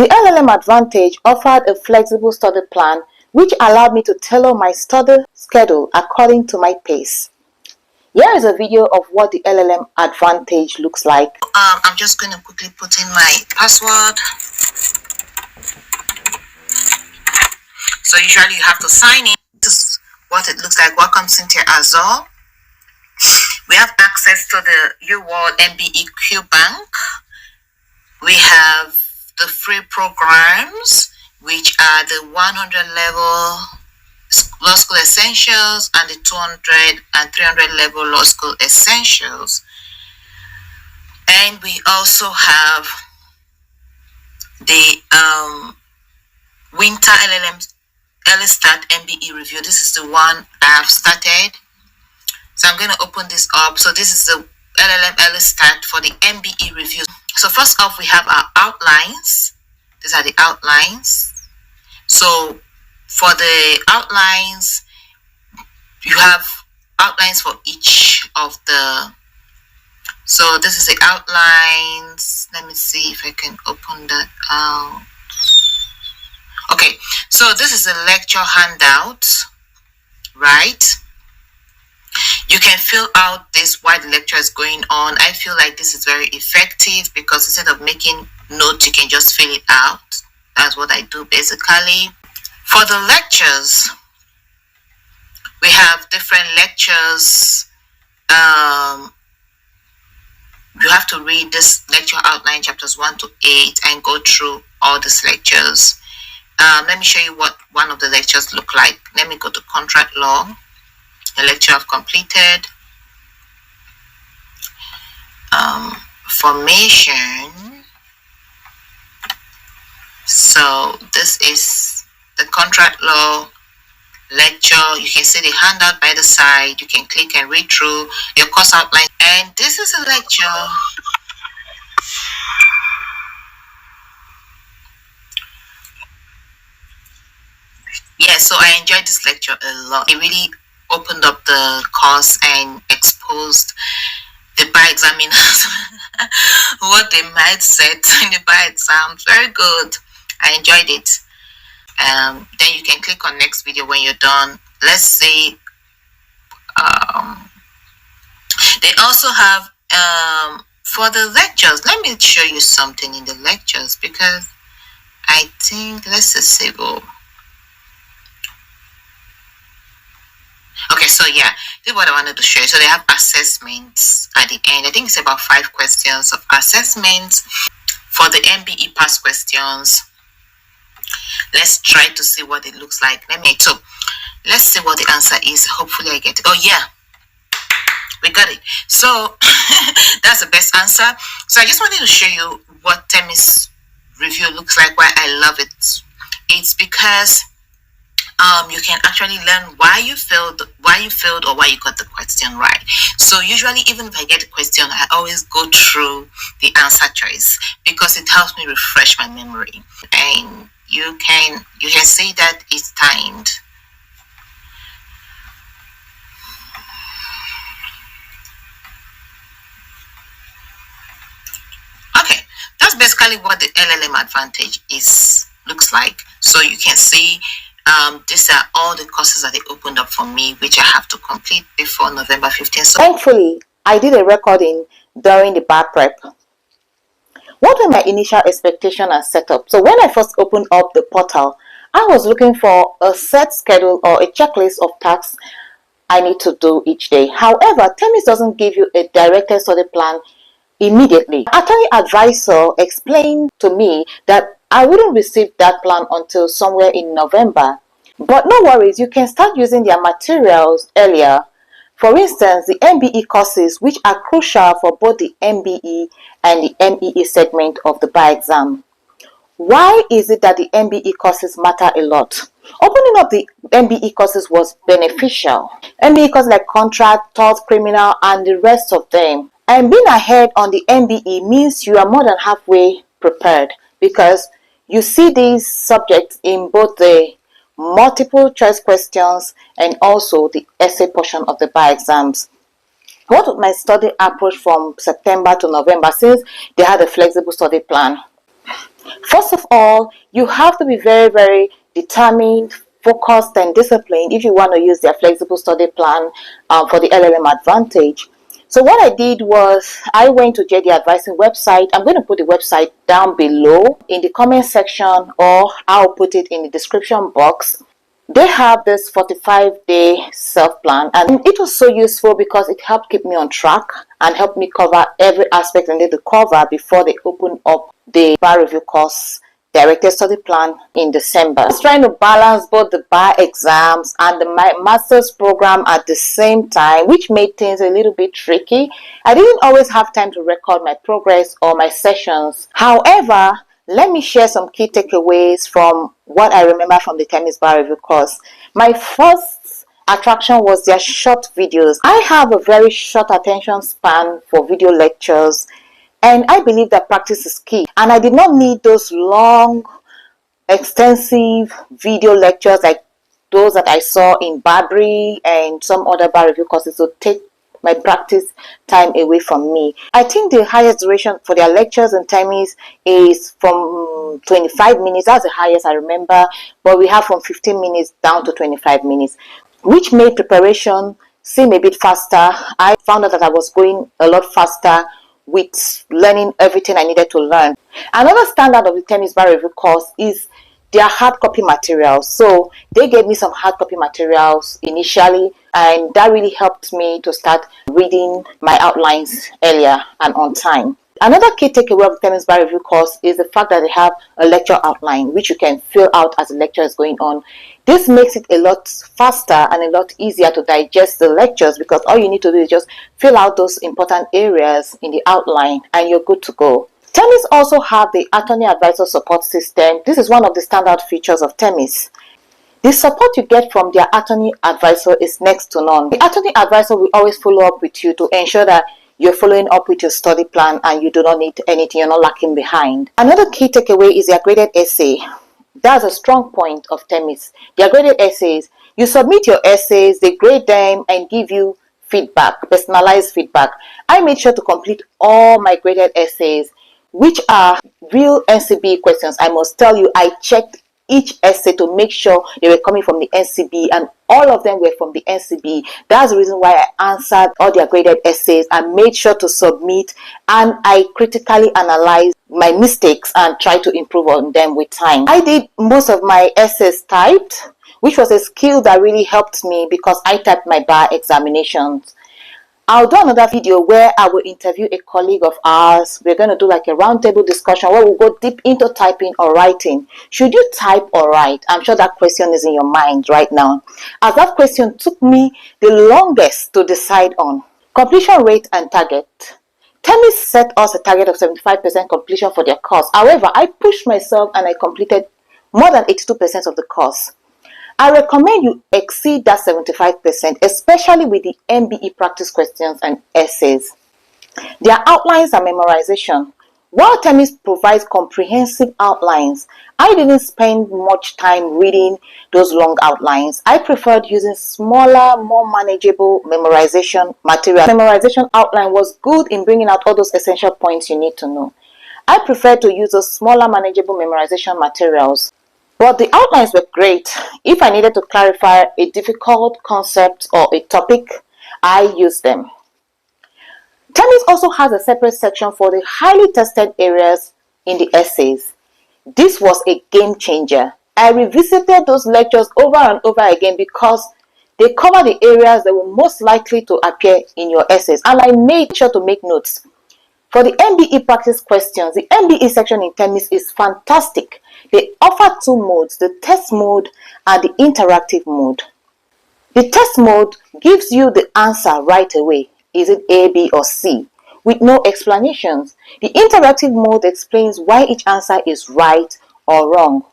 The LLM Advantage offered a flexible study plan which allowed me to tailor my study schedule according to my pace. Here is a video of what the LLM Advantage looks like. I'm just going to quickly put in my password. So usually you have to sign in. This is what it looks like. Welcome, Cynthia Azor. We have access to the UWorld MBEQ Bank. We have the free programs, which are the 100 level law school essentials and the 200 and 300 level law school essentials. And we also have the winter LLM early start MBE review. This is the one I have started. So I'm going to open this up. So this is the LLM early start for the MBE review. So first off, we have our outlines. These are the outlines. So for the outlines, you have outlines for each of the. So this is the outlines. Let me see if I can open that out. Okay, so this is a lecture handout, right? You can fill out this while the lecture is going on. I feel like this is very effective because instead of making notes, you can just fill it out. That's what I do basically. For the lectures, we have different lectures. You have to read this lecture outline, chapters 1 to 8, and go through all these lectures. Let me show you what one of the lectures look like. Let me go to contract law. The lecture I've completed. Formation. So this is the contract law lecture. You can see the handout by the side. You can click and read through your course outline. And this is a lecture. Yeah, so I enjoyed this lecture a lot. It really opened up the course and exposed the bar examiners what they might set in the bar exams. Very good. I enjoyed it. Then you can click on next video when you're done. Let's see. They also have for the lectures. Let me show you something in the lectures because I think let's see civil. Okay, so yeah, this is what I wanted to show you. So they have assessments at the end. I think it's about 5 questions of assessments for the MBE past questions. Let's try to see what it looks like. So let's see what the answer is. Hopefully I get it. Oh yeah, we got it. So that's the best answer. So I just wanted to show you what Themis review looks like, why I love it. It's because you can actually learn why you failed, or why you got the question right. So usually, even if I get a question, I always go through the answer choice because it helps me refresh my memory. And you can see that it's timed. Okay, that's basically what the LLM Advantage looks like. So you can see. These are all the courses that they opened up for me, which I have to complete before November 15th. So thankfully, I did a recording during the bar prep. What were my initial expectations and setup? So when I first opened up the portal, I was looking for a set schedule or a checklist of tasks I need to do each day. However, Themis doesn't give you a directed study plan immediately. Attorney advisor explained to me that I wouldn't receive that plan until somewhere in November. But no worries, you can start using their materials earlier. For instance, the MBE courses, which are crucial for both the MBE and the MEE segment of the bar exam. Why is it that the MBE courses matter a lot? Opening up the MBE courses was beneficial. MBE courses like contract, tort, criminal, and the rest of them. And being ahead on the MBE means you are more than halfway prepared because you see these subjects in both the multiple choice questions and also the essay portion of the bar exams. What was my study approach from September to November since they had a flexible study plan? First of all, you have to be very, very determined, focused, and disciplined if you want to use their flexible study plan for the LLM Advantage. So what I did was I went to JD Advising website. I'm going to put the website down below in the comment section, or I'll put it in the description box. They have this 45-day self-plan, and it was so useful because it helped keep me on track and helped me cover every aspect I needed to cover before they open up the bar review course directed study plan in December. I was trying to balance both the bar exams and the master's program at the same time, which made things a little bit tricky. I didn't always have time to record my progress or my sessions. However, let me share some key takeaways from what I remember from the Themis Bar review course. My first attraction was their short videos. I have a very short attention span for video lectures, and I believe that practice is key. And I did not need those long, extensive video lectures like those that I saw in Barbary and some other bar review courses to take my practice time away from me. I think the highest duration for their lectures in Themis is from 25 minutes. That's the highest I remember, but we have from 15 minutes down to 25 minutes, which made preparation seem a bit faster. I found out that I was going a lot faster with learning everything I needed to learn. Another standard of the Themis Bar review course is their hard copy materials. So they gave me some hard copy materials initially, and that really helped me to start reading my outlines earlier and on time. Another key takeaway of the Themis Bar review course is the fact that they have a lecture outline which you can fill out as the lecture is going on. This makes it a lot faster and a lot easier to digest the lectures, because all you need to do is just fill out those important areas in the outline and you're good to go. Themis also have the attorney advisor support system. This is one of the standard features of Themis. The support you get from their attorney advisor is next to none. The attorney advisor will always follow up with you to ensure that you're following up with your study plan and you do not need anything, you're not lacking behind. Another key takeaway is their graded essay. That's a strong point of Themis. Their graded essays, you submit your essays, they grade them and give you feedback, personalized feedback. I made sure to complete all my graded essays, which are real NCB questions. I must tell you, I checked each essay to make sure they were coming from the NCB, and all of them were from the NCB. That's the reason why I answered all their graded essays. I made sure to submit, and I critically analyzed my mistakes and tried to improve on them with time. I did most of my essays typed, which was a skill that really helped me because I typed my bar examinations. I'll do another video where I will interview a colleague of ours. We're going to do like a roundtable discussion where we'll go deep into typing or writing. Should you type or write? I'm sure that question is in your mind right now, as that question took me the longest to decide on. Completion rate and target. Themis set us a target of 75% completion for their course. However, I pushed myself and I completed more than 82% of the course. I recommend you exceed that 75%, especially with the MBE practice questions and essays. Their outlines and memorization. While Themis provides comprehensive outlines, I didn't spend much time reading those long outlines. I preferred using smaller, more manageable memorization material. Memorization outline was good in bringing out all those essential points you need to know. I preferred to use those smaller, manageable memorization materials. But the outlines were great. If I needed to clarify a difficult concept or a topic, I used them. Themis also has a separate section for the highly tested areas in the essays. This was a game changer. I revisited those lectures over and over again because they cover the areas that were most likely to appear in your essays, and I made sure to make notes. For the MBE practice questions, the MBE section in Themis is fantastic. They offer two modes, the test mode and the interactive mode. The test mode gives you the answer right away. Is it A, B, or C? With no explanations. The interactive mode explains why each answer is right or wrong.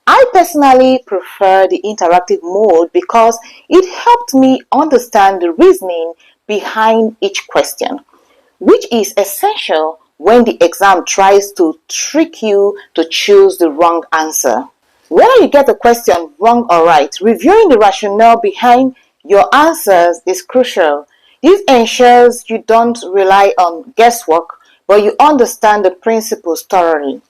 I personally prefer the interactive mode because it helped me understand the reasoning behind each question, which is essential when the exam tries to trick you to choose the wrong answer. Whether you get the question wrong or right, reviewing the rationale behind your answers is crucial. This ensures you don't rely on guesswork, but you understand the principles thoroughly.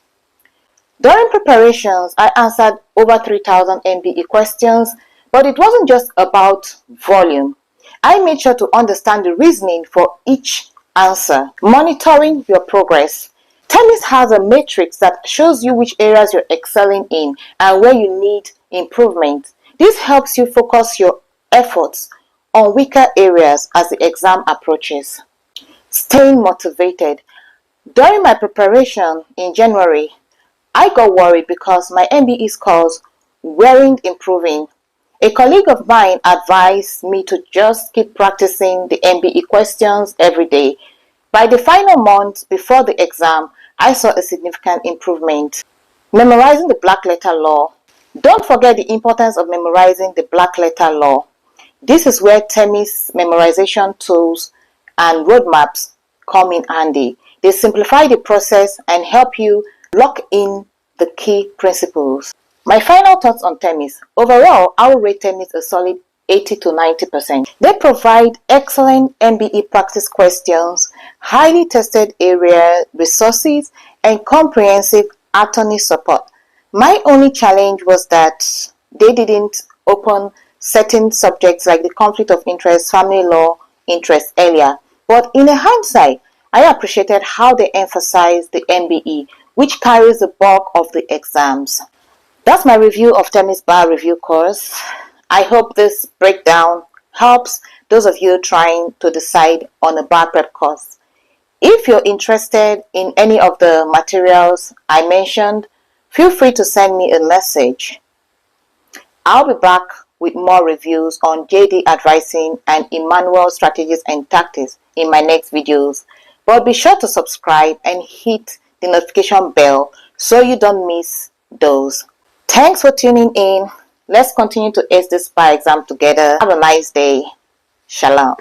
During preparations, I answered over 3,000 MBE questions, but it wasn't just about volume. I made sure to understand the reasoning for each answer, monitoring your progress. Themis has a matrix that shows you which areas you're excelling in and where you need improvement. This helps you focus your efforts on weaker areas as the exam approaches. Staying motivated. During my preparation in January, I got worried because my MBE scores weren't improving. A colleague of mine advised me to just keep practicing the MBE questions every day. By the final month before the exam, I saw a significant improvement. Memorizing the black letter law. Don't forget the importance of memorizing the black letter law. This is where Themis memorization tools and roadmaps come in handy. They simplify the process and help you lock in the key principles. My final thoughts on Themis. Overall, I will rate Themis a solid 80 to 90%. They provide excellent MBE practice questions, highly tested area resources, and comprehensive attorney support. My only challenge was that they didn't open certain subjects like the conflict of interest, family law interest earlier. But in hindsight, I appreciated how they emphasized the MBE, which carries the bulk of the exams. That's my review of Themis Bar review course. I hope this breakdown helps those of you trying to decide on a bar prep course. If you're interested in any of the materials I mentioned, feel free to send me a message. I'll be back with more reviews on JD advising and Emmanuel strategies and tactics in my next videos. But be sure to subscribe and hit the notification bell so you don't miss those. Thanks for tuning in. Let's continue to ace this bar exam together. Have a nice day. Shalom.